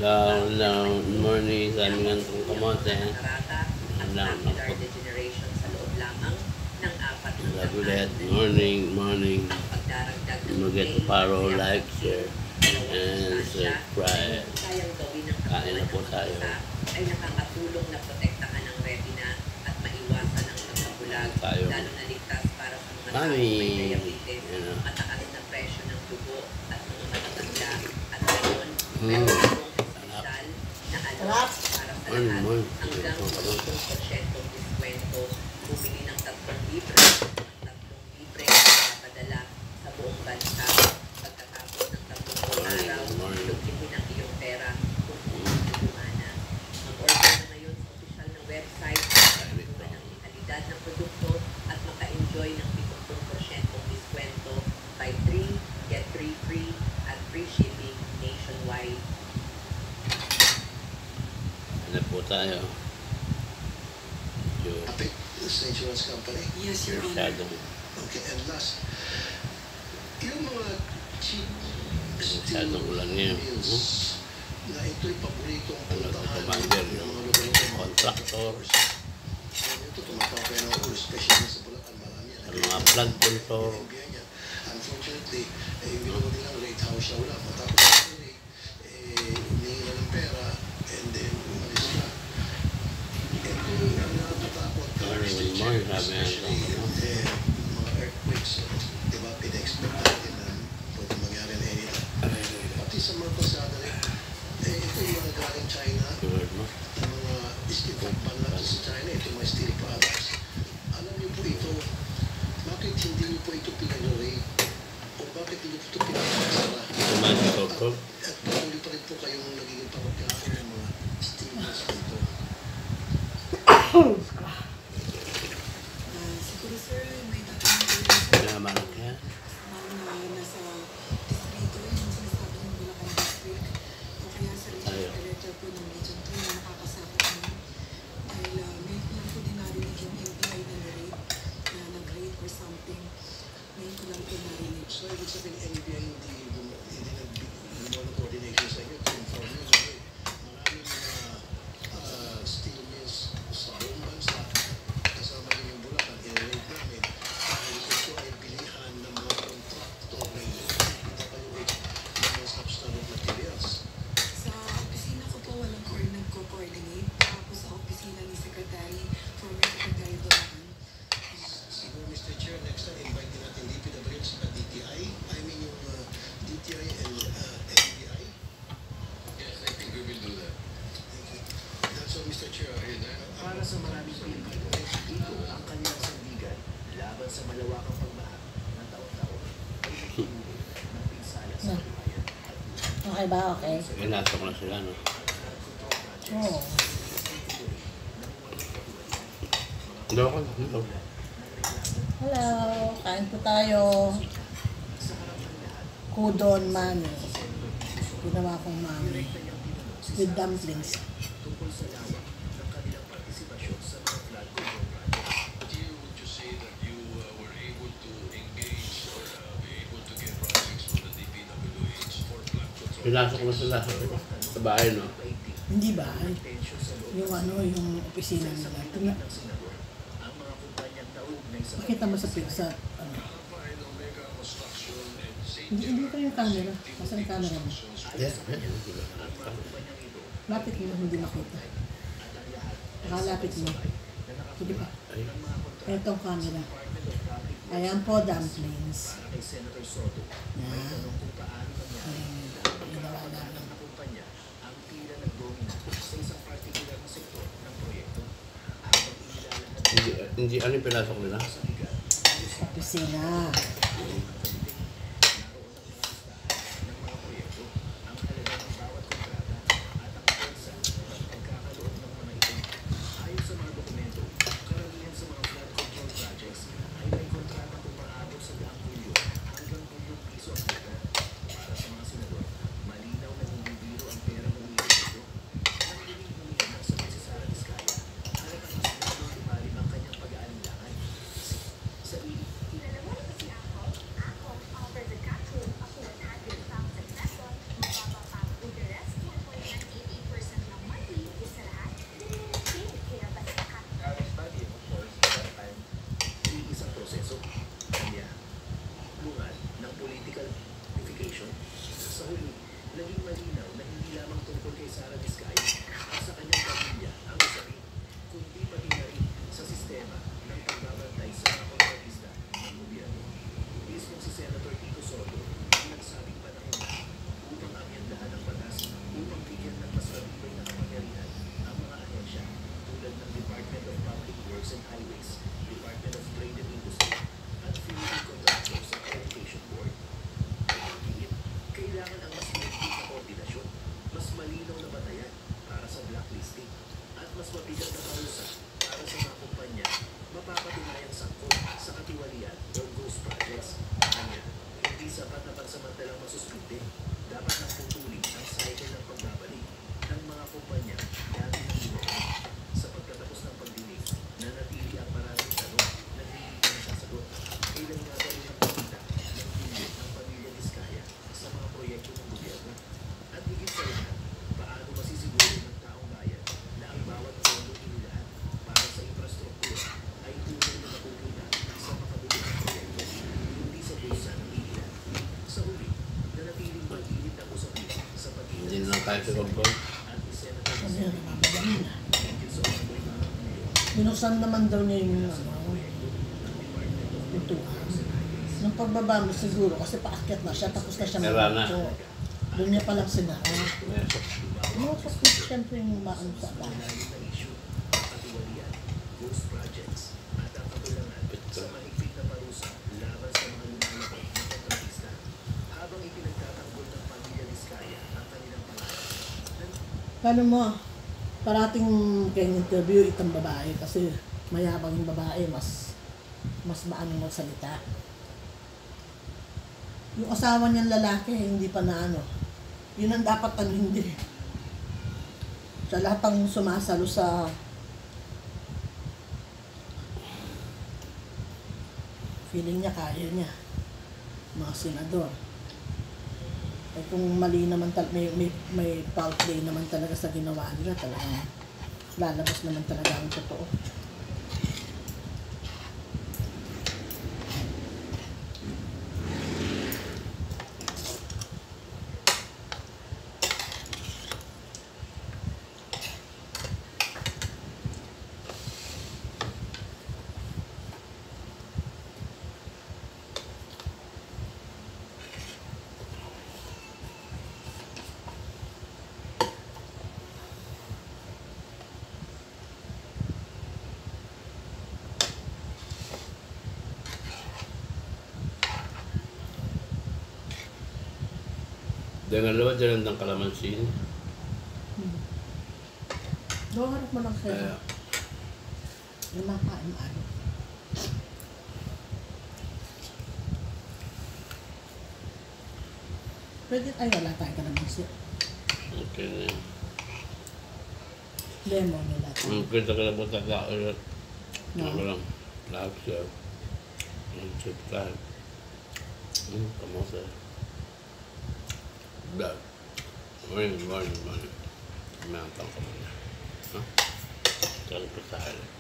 Long morning sa aming antong kamote. Morning. You get to follow, like, share, and subscribe. Kain na po tayo. Ay nakakatulong na protektahan ang retina at maiwasan ang pagkabulag, lalo na ligtas para sa mga tao may diabetes, mataas na presyo ng dugo at mga matatanda at ngayon meron akong espesyal na alam para sa lahat hanggang 10% diskwento. Bumili ng 3 libre papadala sa buong bansa pagkatapos ng 30 araw. Lugtihin ang iyong pera kung kumana. Mag-order na ngayon sa opisyal na website para matutunan ang kalidad ng produkto at maka-enjoy ng 70% diskwento. Buy 3, get 3 free at free shipping nationwide. Ano po tayo? This insurance company? Yes, Your Honor. Okay, and last, yung mga cheap steel mills na ito'y paboritong puntahan ng mga lugar-lugar contractor, ito tumatawag kayo ng ulo, especially sa Bulacan, marami yan. mga flood control. Unfortunately, yung ginawa nilang rate house siya wala. Matapos sa rate, humingi na ng pera, and then umalis na. Ito yung natatakot ka, especially mga earthquakes, di ba, pina-expect natin na pwede mangyari na anytime. Pati sa mga pasada rin, ito yung mga galing China, mga steel banlat sa China, ito yung mga steel products. Alam niyo po ito, bakit hindi niyo po ito pinag-rate? O bakit hindi po ito pinag-sara? At patuloy pa rin po kayong nagiging parokyahan ng mga steel mills dito. Siguro sir, may tatanong ko Naman kaya? nasa distrito, yung sinasabi ng Bulacan District, o kaya sa director po ng Region 3 na nakakasakot mo. Dahil ngayon ko lang po din narinig yung NBI na nag-rate or something. Ngayon ko lang po narinig. So, ibig sabihin, NBI hindi nag-coordination sa inyo to inform you. Maraming mga steel mills sa buong bansa, kasama din yung Bulacan, i-rate namin. Dahil ito ay bilihan ng mga kontraktor na PWH ng mga substandard materials. Sa opisina ko po, walang nagko-coordinate. Tapos sa opisina ni Secretary, former Secretary Bulacan. Siguro, Mr. Chair, next time, invite din natin DPWH at DTI. I mean yung DTI and NBI. Yes, I think we will do that. Thank you. That's all, Mr. Chair. Para sa maraming Pilipino, ito ang kanilang sandigan laban sa malawakang pagbaha ng taon-taon ay nagtulong ng pinsala sa kabayan. Okay ba? Okay. Inatok na sila, no? Oo. Hindi ako. Hello. Kain po tayo. Kudon mami. Ginawa kong mami. With dumplings. Tungkol sa lawak ng kanilang partisipasyon sa mga flood control projects. Would you say that you were able to engage or be able to get projects from the DPWH for flood control? Pinasok na sila sa bahay, no? Hindi ba? Yung opisina nila. ng senador, ang mga kumpanyang naugnay sa Makita mo sa pizza. Hindi ko yung camera. Masa yung camera mo? Yes. Lapit mo, hindi makita. Nakalapit mo. Sige pa. Itong camera. Ayan po, dumplings. kay Senator Soto. May tanong kung paano nangyari Ginawa namin. ng kumpanya ang tila nag-domina sa isang particular na sektor ng proyekto. Habang inilalahad Hindi, ano yung pinasok nila? sa bigat, Opisina. ng mga proyekto, ang halaga ng bawat kontrata at ang pwersa ng pagkakaloon ng mga ito. Ayon sa mga dokumento, karamihan sa mga flood control projects ay may kontrata umaabot sa $1 hanggang ₱1 ang halaga. Para sa mga senador, malinaw na hindi biro ang pera umiikot ito. Ang naging humihinang sa Mrs. Vizcaya, halatang mas lalong lumalim ang kanyang pag-aalinlangan. Sa ni Sara Vizcaya at sa kanyang pamilya ang isa rin, kundi pati na rin sa sistema ng pagbabantay sa mga kontratista ng gobyerno. Mismo si Senator Tito Soto ang nagsabing panahon na upang amyandahan ang batas upang bigyan ng mas matibay na kapangyarihan ang mga ahensya tulad ng Department of Public Works and Highways, Department of Trade and Industry, at Philippine Contractors Accreditation Board. Pagkakit, kailangan ang mas mahigpit na koordinasyon, mas malinaw na batayan para sa blacklisting, at mas mabigat na parusa para sa mga kumpanya mapapatunayang sangkot sa katiwalian o ghost projects. Kanya, hindi sapat na pansamantalang masuspinde. Dapat nang putulin ang cycle ng pagbabalik ng mga kumpanya dati ng ginagawa. Sa pagkatapos ng pagdinig, nanatili ang maraming tanong na hindi pa nasasagot. Kailan nga ba rin ang pagkita ng bilyon ng pamilya Vizcaya sa mga proyekto ng gobyerno? At higit sa lahat, paano masisiguro ng taong bayan na ang bawat pondo inilaan para sa infrastruktura ay tunay na napupunta sa makabuluhang proyekto, hindi sa bulsa ng ilan. Sa huli, nanatiling mag-init ang usapin sa pagkita Hindi na tayo sa control. at ni Senator Ano yan, namamadali na. sa mga Binuksan naman daw niya yung pintuan. Nung pagbaba mo siguro, kasi paakyat na siya, tapos na siya Sira na. magpunto. Doon niya palang sinara. Yes. Minusok mo siyempre yung maano sa bahay. na issue, katiwalian, ghost projects, at ang kakulangan sa mahigpit na parusa laban sa mga lumalabot na kontratista. Habang ipinagtatanggol ng pamilya Vizcaya ang kanilang pangalan. Paano mo, parating kayong interview itong babae kasi mayabang yung babae, mas maano magsalita. Yung asawa niyang lalaki, hindi pa na ano. Yun ang dapat ano, hindi. Sa lahat ng sumasalo sa feeling niya, kaya niya. Mga senador. Eh kung mali naman, may foul play naman talaga sa ginawa nila, talagang lalabas naman talaga ang totoo. Dalawa dyan ng kalamansin. Doon harap mo lang Kaya, sa'yo. Yung makain ano. Pwede, ay wala tayo ka naman siya. okay na yun. Lemon nila tayo. Kita ka na po ulit. No. Ano lang. Lobster. Yung chip time. Kamote. Bad. Morning. Mayroon ka mo na. Ha? Kaya pa tayo.